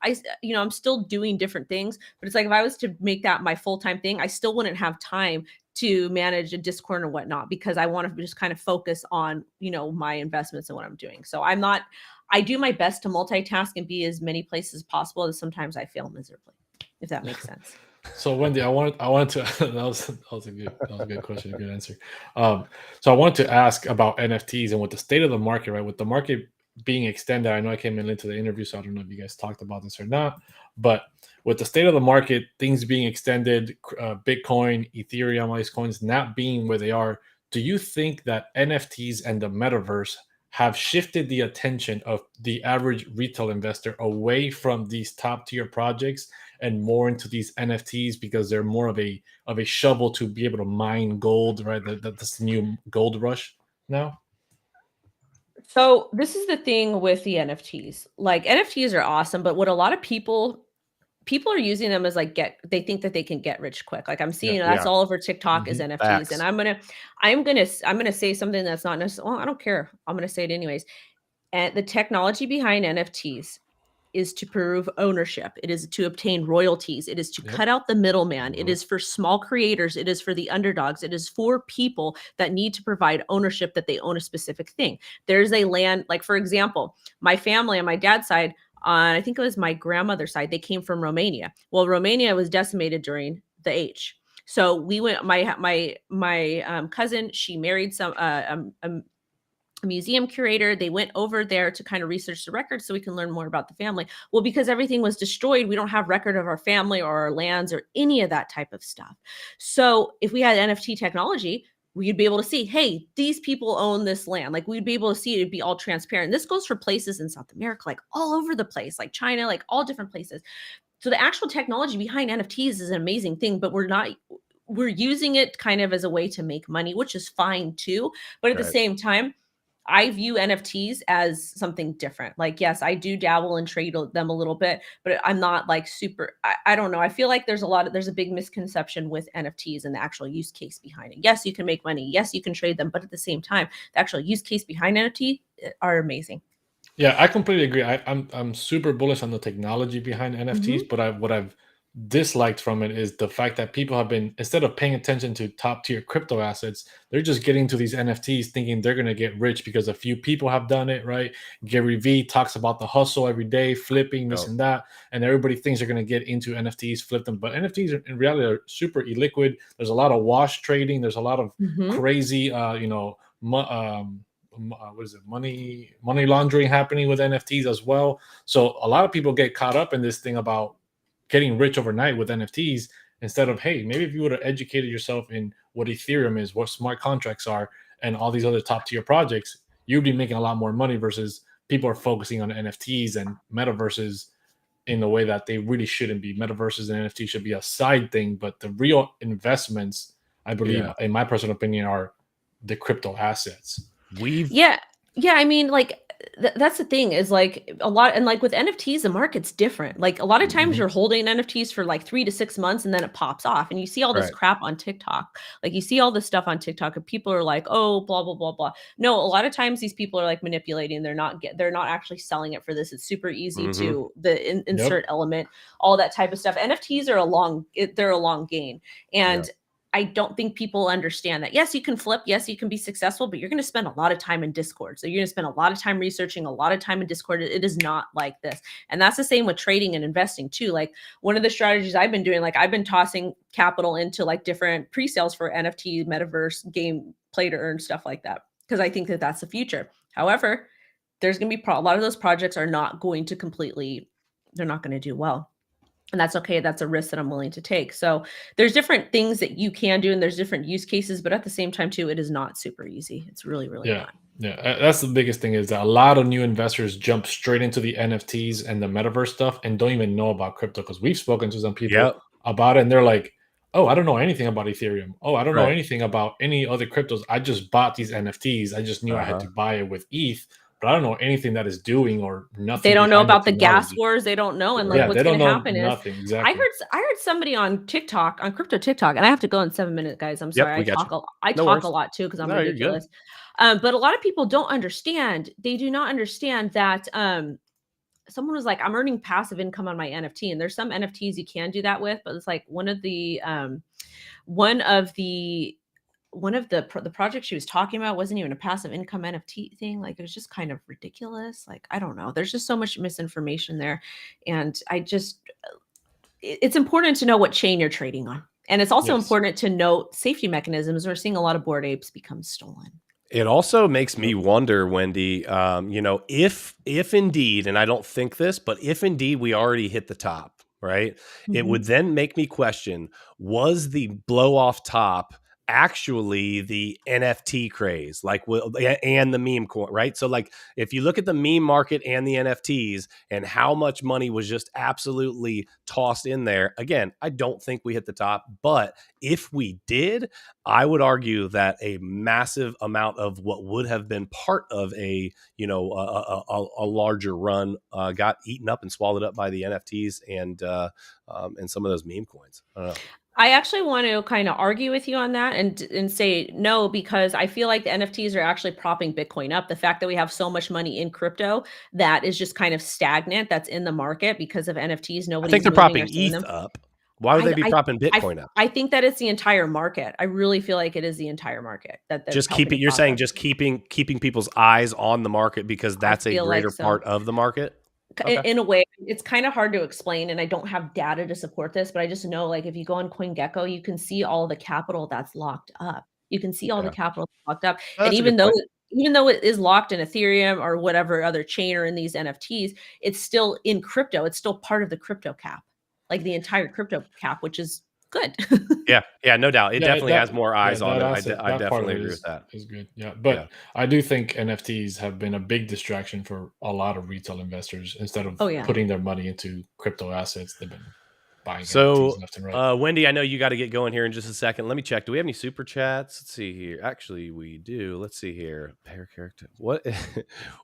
I'm still doing different things, but it's like if I was to make that my full-time thing, I still wouldn't have time to manage a Discord and whatnot because I want to just kind of focus on, my investments and what I'm doing. So I do my best to multitask and be as many places as possible. And sometimes I fail miserably, if that makes sense. So Wendy, I wanted to that was a good question, a good answer. So I wanted to ask about NFTs and with the state of the market, right? With the market being extended, I know I came into the interview, so I don't know if you guys talked about this or not. But with the state of the market, things being extended, Bitcoin, Ethereum, all these coins not being where they are, do you think that NFTs and the metaverse have shifted the attention of the average retail investor away from these top tier projects and more into these NFTs because they're more of a shovel to be able to mine gold, right? That's the new gold rush now. So this is the thing with the NFTs. Like NFTs are awesome, but what a lot of people are using them as they think that they can get rich quick. Like I'm seeing Yeah. that's Yeah. all over TikTok is NFTs. And Facts. I'm gonna say something that's not necessarily, well, I don't care. I'm gonna say it anyways. And the technology behind NFTs is to prove ownership. It is to obtain royalties. It is to Yep. cut out the middleman. It Mhm. is for small creators. It is for the underdogs. It is for people that need to provide ownership that they own a specific thing. There's a land, like for example, my family on my dad's side, on I think it was my grandmother's side, they came from Romania. Well, Romania was decimated during the H. So we went. My cousin, she married a museum curator. They went over there to kind of research the records so we can learn more about the family. Well, because everything was destroyed, we don't have record of our family or our lands or any of that type of stuff. So if we had NFT technology, we'd be able to see, hey, these people own this land. Like we'd be able to see it, it'd be all transparent. This goes for places in South America, like all over the place, like China, like all different places. So the actual technology behind NFTs is an amazing thing, but we're using it kind of as a way to make money, which is fine too. But at the Right. same time, I view NFTs as something different. Like, yes, I do dabble and trade them a little bit, but I'm not like super. I don't know. I feel like there's a big misconception with NFTs and the actual use case behind it. Yes, you can make money. Yes, you can trade them, but at the same time, the actual use case behind NFT are amazing. Yeah, I completely agree. I'm super bullish on the technology behind NFTs, Mhm. but what I've disliked from it is the fact that people have been, instead of paying attention to top tier crypto assets, they're just getting to these NFTs thinking they're gonna get rich because a few people have done it, right? Gary Vee talks about the hustle every day, flipping this Oh, and that, and everybody thinks they're gonna get into NFTs, flip them. But NFTs in reality are super illiquid. There's a lot of wash trading. There's a lot of Mhm. crazy, what is it, money laundering happening with NFTs as well. So a lot of people get caught up in this thing about getting rich overnight with NFTs instead of, hey, maybe if you would have educated yourself in what Ethereum is, what smart contracts are, and all these other top tier projects, you'd be making a lot more money versus people are focusing on NFTs and metaverses in the way that they really shouldn't be. Metaverses and NFTs should be a side thing, but the real investments, I believe, yeah. in my personal opinion, are the crypto assets. We've Yeah. Yeah, I mean, like that's the thing is like a lot, and like with NFTs, the market's different. Like a lot of times Mhm. you're holding NFTs for like 3 to 6 months and then it pops off. And you see all this Right. crap on TikTok. Like you see all this stuff on TikTok and people are like, oh, blah, blah, blah, blah. No, a lot of times these people are like manipulating. They're not actually selling it for this. It's super easy Mhm. to insert Yep. element, all that type of stuff. NFTs are they're a long game. And Yeah. I don't think people understand that. Yes, you can flip. Yes, you can be successful, but you're going to spend a lot of time in Discord. So you're going to spend a lot of time researching, a lot of time in Discord. It is not like this. And that's the same with trading and investing too. Like one of the strategies I've been doing, like I've been tossing capital into like different pre-sales for NFT, metaverse, game, play to earn, stuff like that. Because I think that that's the future. However, there's going to be a lot of those projects are not going to they're not going to do well. And that's okay. That's a risk that I'm willing to take. So there's different things that you can do and there's different use cases, but at the same time too, it is not super easy. It's really, really Yeah. not. Yeah, that's the biggest thing is that a lot of new investors jump straight into the NFTs and the metaverse stuff and don't even know about crypto because we've spoken to some people Yep. about it and they're like, oh, I don't know anything about Ethereum. Oh, I don't know Right. anything about any other cryptos. I just bought these NFTs. I just knew I had to buy it with ETH, but I don't know anything that is doing or They nothing don't know behind the about the gas technology. wars. They don't know. And like Yeah, what's they don't going to know happen is nothing. Exactly. I heard somebody on TikTok, on crypto TikTok, and I have to go in 7 minutes, guys. I'm Yep. sorry. We got you. I No talk a worries. lot too because I'm No, you're good. ridiculous. But a lot of people don't understand. They do not understand that someone was like, I'm earning passive income on my NFT. And there's some NFTs you can do that with, but it's like one of the the projects she was talking about wasn't even a passive income NFT thing. Like it was just kind of ridiculous. Like, I don't know. There's just so much misinformation there. And it's important to know what chain you're trading on. And it's also Yes. important to note safety mechanisms. We're seeing a lot of Bored Apes become stolen. It also makes me wonder, Wendy, if indeed, and I don't think this, but if indeed we already hit the top, right? It would then make me question, was the blow off top actually the NFT craze, and the meme coin, right? So like if you look at the meme market and the NFTs and how much money was just absolutely tossed in there, again, I don't think we hit the top, but if we did, I would argue that a massive amount of what would have been part of a larger run got eaten up and swallowed up by the NFTs and some of those meme coins. I don't know. I actually want to kind of argue with you on that and say no, because I feel like the NFTs are actually propping Bitcoin up. The fact that we have so much money in crypto that is just kind of stagnant, that's in the market because of NFTs. I Nobody's think they're moving or propping seeing ETH them. up. Why would they be propping I Bitcoin up? I think that it's the entire market. I really feel like it is the entire market that's Just helping keep it. to You're prop saying up. just keeping people's eyes on the market because I that's a feel like greater so. part of the market. Okay. In a way, it's kind of hard to explain, and I don't have data to support this, but I just know, like, if you go on CoinGecko, you can see all the capital that's locked up. You can see all the Yeah. capital locked up, and That's a good point. even though it is locked in Ethereum or whatever other chain or in these NFTs, it's still in crypto. It's still part of the crypto cap, like the entire crypto cap, which is good. Yeah, no doubt. It Yeah, definitely has more eyes on that it. asset, I that part of definitely it agree with that. is good. Yeah, Yeah. but I do think NFTs have been a big distraction for a lot of retail investors. Instead of Oh, yeah. putting their money into crypto assets, they've been buying So, NFTs left and right. Wendy, I know you got to get going here in just a second. Let me check. Do we have any super chats? Let's see here. Actually, we do. Let's see here. Pair character. What?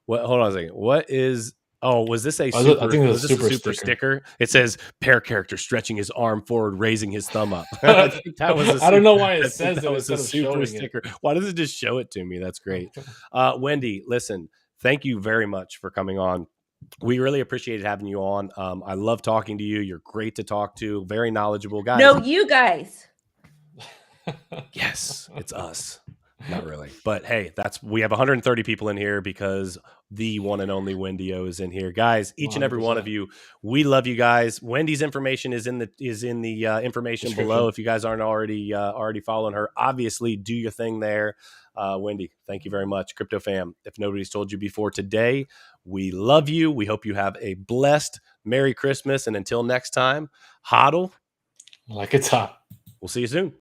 What? Hold on a second. What is? Oh, was this a I super? think Was it's a this a super super sticker. sticker? It says pair character stretching his arm forward, raising his thumb up. I think that was a I don't know why I it think says that it was a instead of super showing sticker. Why does it just show it to me? That's great. it. Wendy, listen. Thank you very much for coming on. We really appreciated having you on. I love talking to you. You're great to talk to. Very knowledgeable, guys. No, you guys. Yes, it's us. Not really. But hey, we have 130 people in here because the one and only Wendyo is in here. Guys, each and every one of 100%. you, we love you guys. Wendy's information is in the information below. If you guys aren't already following her, obviously do your thing there. Wendy, thank you very much. Crypto fam, if nobody's told you before today, we love you. We hope you have a blessed Merry Christmas. And until next time, hodl. Like it's hot. We'll see you soon.